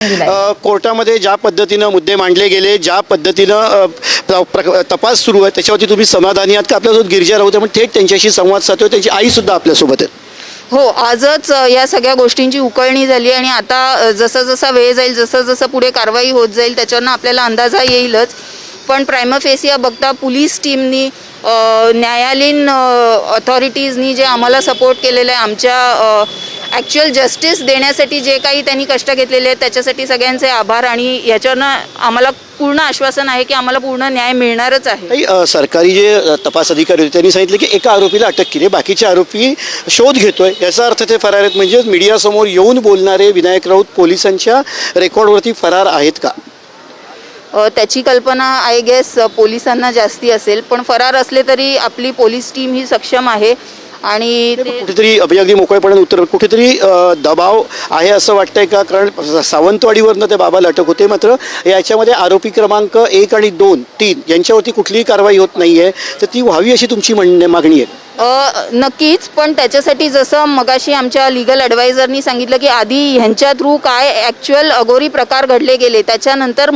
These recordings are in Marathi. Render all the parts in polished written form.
कोर्टामध्ये ज्या पद्धतीनं मुद्दे मांडले गेले, ज्या पद्धतीनं तपास सुरू आहे त्याच्यावरती तुम्ही समाधानी आहात का? आपल्यासोबत गिरिजा राऊत आहे, पण थेट त्यांच्याशी संवाद साधतोय, त्यांची आई सुद्धा आपल्यासोबत आहे. हो, आजच या सगळ्या गोष्टींची उकळणी झाली आणि आता जसं जसा वेळ जाईल, जसं जसं पुढे कारवाई होत जाईल त्याच्यानं आपल्याला अंदाजा येईलच. पण प्रायमा फेसिया बघता पोलीस टीमनी, न्यायालयीन अथॉरिटीजनी जे आम्हाला सपोर्ट केलेलं आहे, आमच्या ॲक्च्युअल जस्टिस देण्यासाठी जे काही त्यांनी कष्ट घेतलेले आहेत त्याच्यासाठी सगळ्यांचे आभार. आणि याच्यानं आम्हाला पूर्ण आश्वासन आहे की आम्हाला पूर्ण न्याय मिळणारच आहे. सरकारी जे तपास अधिकारी होते त्यांनी सांगितलं की एका आरोपीला अटक केली, बाकीचे आरोपी शोध घेतोय, याचा अर्थ ते फरार आहेत. म्हणजे मीडियासमोर येऊन बोलणारे विनायक राऊत पोलिसांच्या रेकॉर्डवरती फरार आहेत का? त्याची कल्पना आय गेस पोलिसांना जास्ती असेल, पण फरार असले तरी आपली पोलीस टीम ही सक्षम आहे. आणि कुठेतरी अगदी मोकळेपणे उत्तर, कुठेतरी दबाव आहे असं वाटतंय का? कारण सावंतवाडीवरनं त्या बाबाला अटक होते, मात्र याच्यामध्ये आरोपी क्रमांक 1 आणि 2, 3 यांच्यावरती कुठलीही कारवाई होत नाहीये, तर ती व्हावी अशी तुमची मागणी आहे? नक्कीच, पण त्याच्यासाठी जसं मगाशी आमच्या लिगल ॲडवायझरनी सांगितलं की आधी ह्यांच्या थ्रू काय ॲक्च्युअल अघोरी प्रकार घडले गेले, त्याच्यानंतर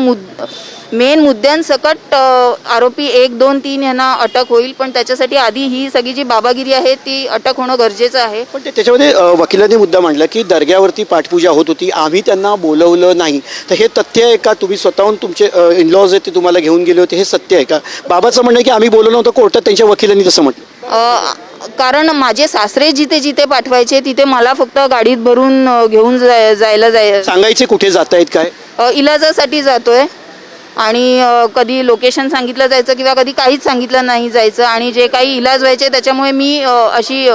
मेन मुद्द्यांसकट आरोपी 1, 2, 3 यांना अटक होईल. पण त्याच्यासाठी आधी ही सगळी जी बाबागिरी आहे ती अटक होणं गरजेचं आहे. पण त्याच्यामध्ये वकिलांनी मुद्दा मांडला की दर्ग्यावरती पाठपूजा होत होती, आम्ही त्यांना बोलवलं नाही, तर हे तथ्य आहे का? तुम्ही स्वतःहून तुमचे इनलॉज आहेत ते तुम्हाला घेऊन गेले होते, हे सत्य आहे का? बाबाचं म्हणणं आहे की आम्ही बोलवलं नव्हतं, कोर्टात त्यांच्या वकिलांनी तसं म्हटलं. कारण माझे सासरे जिथे जिथे पाठवायचे तिथे मला फक्त गाडीत भरून घेऊन जायला सांगायचे कुठे जात आहेत काय? इलाजासाठी जातोय आणि कधी लोकेशन सांगितलं जायचं किंवा कधी काहीच सांगितलं नाही जायचं. आणि जे काही इलाज व्हायचे त्याच्यामुळे मी अशी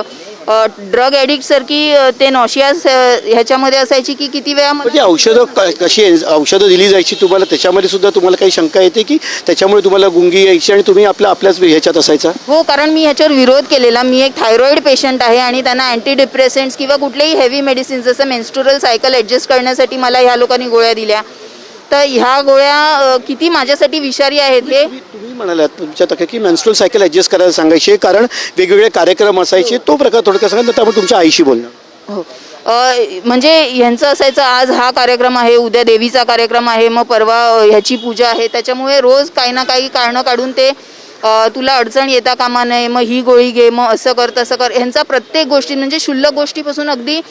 ड्रग ॲडिक्टसारखी ते नॉशियास ह्याच्यामध्ये असायची की किती वेळा औषधं कशी औषधं दिली जायची तुम्हाला, त्याच्यामध्ये सुद्धा तुम्हाला काही शंका येते की त्याच्यामुळे तुम्हाला गुंगी यायची आणि तुम्ही आपल्याच ह्याच्यात असायचा? हो, कारण मी ह्याच्यावर विरोध केलेला. मी एक थायरॉईड पेशंट आहे आणि त्यांना अँटी डिप्रेसेंट्स किंवा कुठलेही हेवी मेडिसिन जसं मेन्स्ट्रुरल सायकल ॲडजस्ट करण्यासाठी मला ह्या लोकांनी गोळ्या दिल्या, तर ह्या गोळ्या किती माझ्यासाठी विषारी आहेत हे तुम्ही म्हणालात तुमच्या तक्रार की मेन्स्ट्रुअल सायकल ॲडजस्ट करायला सांगायचे, कारण वेगवेगळे कार्यक्रम असायचे, तो प्रकार थोडक्यात सांगा, तर आपण तुमच्या आईशी बोलणार. हो, म्हणजे ह्यांचं असायचं आज हा कार्यक्रम आहे, उद्या देवीचा कार्यक्रम आहे, मग परवा ह्याची पूजा आहे, त्याच्यामुळे रोज काही ना काही कारणं काढून ते तुला अडचण येता कामा नये, मग ही गोळी घे, मग असं कर तसं कर, ह्यांचा प्रत्येक गोष्टी म्हणजे क्षुल्लक गोष्टीपासून अगदी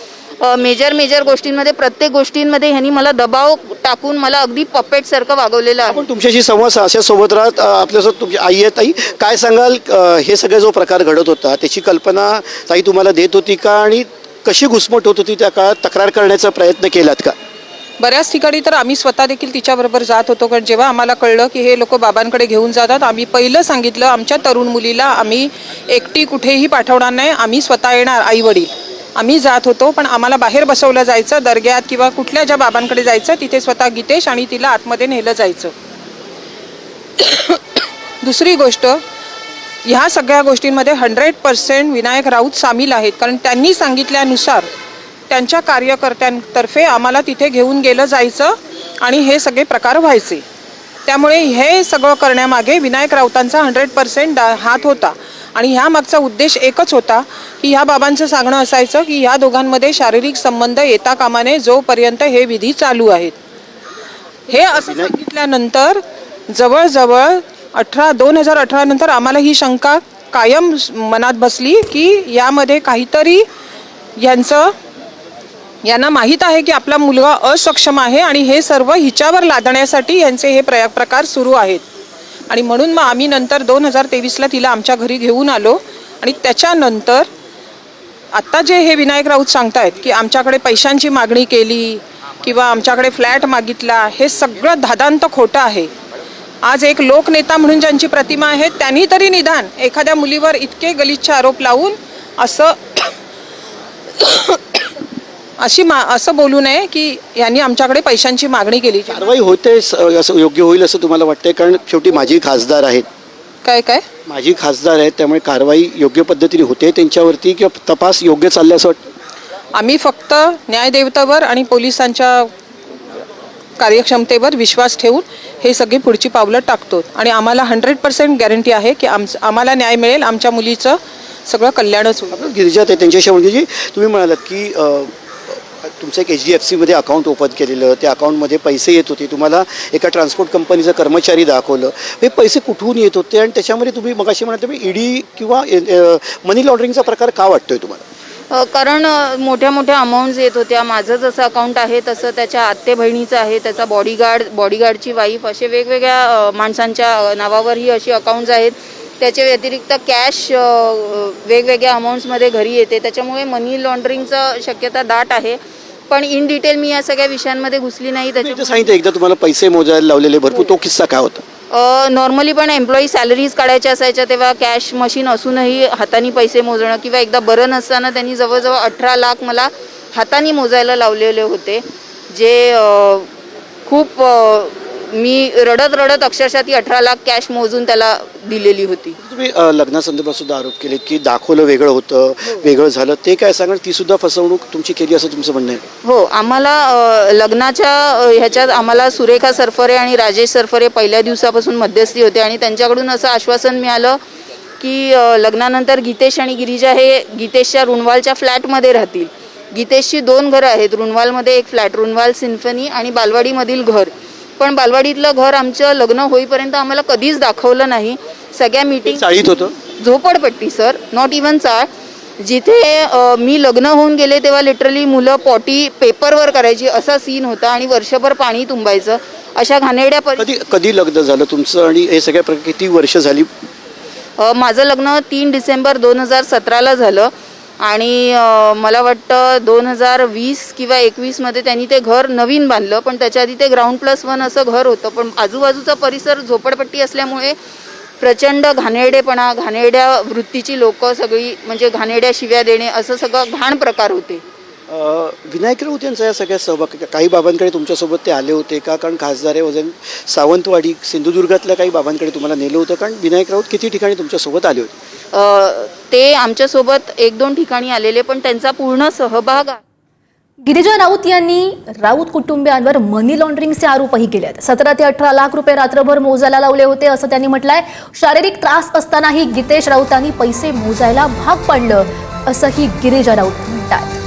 मेजर गोष्टींमध्ये प्रत्येक गोष्टींमध्ये ह्यांनी मला दबाव टाकून मला अगदी पपेटसारखं वागवलेलं आहे. आपण तुमच्याशी संवाद अशा सोबत राहत आपल्यासोबत तुमची आई आहे. ताई, काय सांगाल, हे सगळं जो प्रकार घडत होता त्याची कल्पना ताई तुम्हाला देत होती का, आणि कशी घुसमट होत होती त्या काळात? तक्रार करण्याचा प्रयत्न केलात का? बऱ्याच ठिकाणी तर आम्ही स्वतः देखील तिच्याबरोबर जात होतो, कारण जेव्हा आम्हाला कळलं की हे लोक बाबांकडे घेऊन जातात, आम्ही पहिलं सांगितलं आमच्या तरुण मुलीला आम्ही एकटी कुठेही पाठवणार नाही, आम्ही स्वतः येणार, आई वडील आम्ही जात होतो. पण आम्हाला बाहेर बसवलं जायचं, दर्ग्यात किंवा कुठल्या ज्या बाबांकडे जायचं तिथे स्वतः गीतेश आणि तिला आतमध्ये नेलं जायचं. दुसरी गोष्ट, ह्या सगळ्या गोष्टींमध्ये 100% विनायक राऊत सामील आहेत, कारण त्यांनी सांगितल्यानुसार त्यांच्या कार्यकर्त्यांतर्फे आम्हाला तिथे घेऊन गेलं जायचं आणि हे सगळे प्रकार व्हायचे. त्यामुळे हे सगळं करण्यामागे विनायक राऊतांचा 100% हात होता. आणि ह्या मागचा उद्देश एकच होता की ह्या बाबांचं सांगणं असायचं की ह्या दोघांमध्ये शारीरिक संबंध येता कामा नये जोपर्यंत हे विधी चालू आहेत. हे असं सांगितल्यानंतर जवळजवळ 2018 नंतर आम्हाला ही शंका कायम मनात बसली की यामध्ये काहीतरी यांना माहीत आहे की आपला मुलगा असक्षम आहे आणि हे सर्व हिच्यावर लादण्यासाठी यांचे हे प्रकार सुरू आहेत. आणि म्हणून मग आम्ही नंतर 2023ला तिला आमच्या घरी घेऊन आलो. आणि त्याच्यानंतर आत्ता जे हे विनायक राऊत सांगतायत की आमच्याकडे पैशांची मागणी केली किंवा आमच्याकडे फ्लॅट मागितला, हे सगळं धादांत खोटं आहे. आज एक लोकनेता म्हणून ज्यांची प्रतिमा आहे त्यांनी तरी निदान एखाद्या मुलीवर इतके गलिच्छ आरोप लावून असं बोलू नये की यांनी आमच्याकडे पैशांची मागणी केली. कारवाई होते असं योग्य होईल असं तुम्हाला वाटतंय? कारण शेवटी माजी खासदार आहेत. काय माजी खासदार आहेत, त्यामुळे कारवाई योग्य पद्धतीने होते त्यांच्यावरती, किंवा तपास योग्य चालले असं वाटतं? आम्ही फक्त न्यायदेवतेवर आणि पोलिसांच्या कार्यक्षमतेवर विश्वास ठेवून हे सगळी पुढची पावलं टाकतो आणि आम्हाला 100% गॅरंटी आहे की आम्हाला न्याय मिळेल, आमच्या मुलीचं सगळं कल्याणच होईल. गिरिजा ते त्यांच्याशी म्हणजे तुम्ही म्हणालात की तुमचं एक HDFCमध्ये अकाउंट ओपन केलेलं, त्या अकाउंटमध्ये पैसे येत होते, तुम्हाला एका ट्रान्सपोर्ट कंपनीचा कर्मचारी दाखवलं, हे पैसे कुठून येत होते आणि त्याच्यामध्ये तुम्ही मगाशी म्हणाल तुम्ही ED किंवा मनी लॉन्ड्रिंगचा प्रकार का वाटतोय तुम्हाला? कारण मोठ्या मोठ्या अमाऊंट्स येत होत्या. माझं जसं अकाउंट आहे तसं त्याच्या आत्ते बहिणीचं आहे, त्याचा बॉडीगार्डची वाईफ, असे वेगवेगळ्या माणसांच्या नावावर ही अशी अकाउंट्स आहेत. त्याच्या व्यतिरिक्त कॅश वेगवेगळ्या अमाऊंट्समध्ये घरी येते, त्याच्यामुळे मनी लॉन्ड्रिंगचं शक्यता दाट आहे. पण इन डिटेल मी या सगळ्या विषयांमध्ये घुसली नाही. त्याच्यामध्ये सांगितलं एकदा तुम्हाला पैसे मोजायला लावलेले भरपूर, तो किस्सा काय होता? नॉर्मली पण एम्प्लॉई सॅलरीज काढायच्या असायच्या तेव्हा कॅश मशीन असूनही हाताने पैसे मोजणं, किंवा एकदा बरं नसताना त्यांनी जवळजवळ 18 लाख मला हाताने मोजायला लावलेले होते, जे खूप मी रडत अक्षरशः ती 18 लाख कॅश मोजून त्याला दिलेली होती. तुम्ही लग्नासंदर्भात सुद्धा आरोप केले की दाखवलं वेगळं होतं, वेगळं झालं, ते काय सांगा? ती सुद्धा फसवणूक तुमची केली असं तुमचं म्हणणं आहे? हो, आम्हाला लग्नाच्या ह्याच्यात आम्हाला सुरेखा सरफरे आणि राजेश सरफरे पहिल्या दिवसापासून मध्यस्थी होते आणि त्यांच्याकडून असं आश्वासन मिळालं की लग्नानंतर गीतेश आणि गिरिजा हे गीतेशच्या रुणवालच्या फ्लॅटमध्ये राहतील. गीतेशची 2 घरं आहेत, रुणवालमध्ये एक फ्लॅट, रुणवाल सिम्फनी, आणि बालवाडीमधील घर. पण बालवाडीतलं घर आमचं लग्न होईपर्यंत आम्हाला कधीच दाखवलं नाही. सगळ्या मीटिंग चाळीत होतं, झोपडपट्टी सर, नॉट इवन चाळ. जिथे मी लग्न होऊन गेले तेव्हा लिटरली मुलं पॉटी पेपरवर करायची, असा सीन होता आणि वर्षभर पाणी तुंबायचं. अशा घाणेरड्या कधी लग्न झालं तुमचं आणि हे सगळ्या प्रकार किती वर्ष झाली? माझं लग्न 3 डिसेंबर 2017ला झालं आणि मला वाटतं 2020 किंवा 21मध्ये त्यांनी ते घर नवीन बांधलं, पण त्याच्या आधी ते ग्राउंड+1 असं घर होतं. पण आजूबाजूचा परिसर झोपडपट्टी असल्यामुळे प्रचंड घाणेरडेपणा, घाणेरड्या वृत्तीची लोकं सगळी, म्हणजे घाणेरड्या शिव्या देणे, असं सगळं घाण प्रकार होते. विनायक राऊत यांचा या सगळ्यात सहभाग, काही बाबांकडे तुमच्यासोबत ते आले होते का? कारण खासदार आहे वजन सावंतवाडी सिंधुदुर्गातल्या काही बाबांकडे तुम्हाला नेलं होतं, कारण विनायक राऊत किती ठिकाणी तुमच्यासोबत आले होते? ते आमच्यासोबत 1-2 ठिकाणी आलेले, पण त्यांचा पूर्ण सहभाग. गिरिजा राऊत यांनी राऊत कुटुंबियांवर मनी लॉन्ड्रिंगचे आरोपही केले आहेत. 17 ते 18 लाख रुपये रात्रभर मोजायला लावले होते असं त्यांनी म्हटलंय. शारीरिक त्रास असतानाही गीतेश राऊतांनी पैसे मोजायला भाग पाडलं असंही गिरिजा राऊत म्हणतात.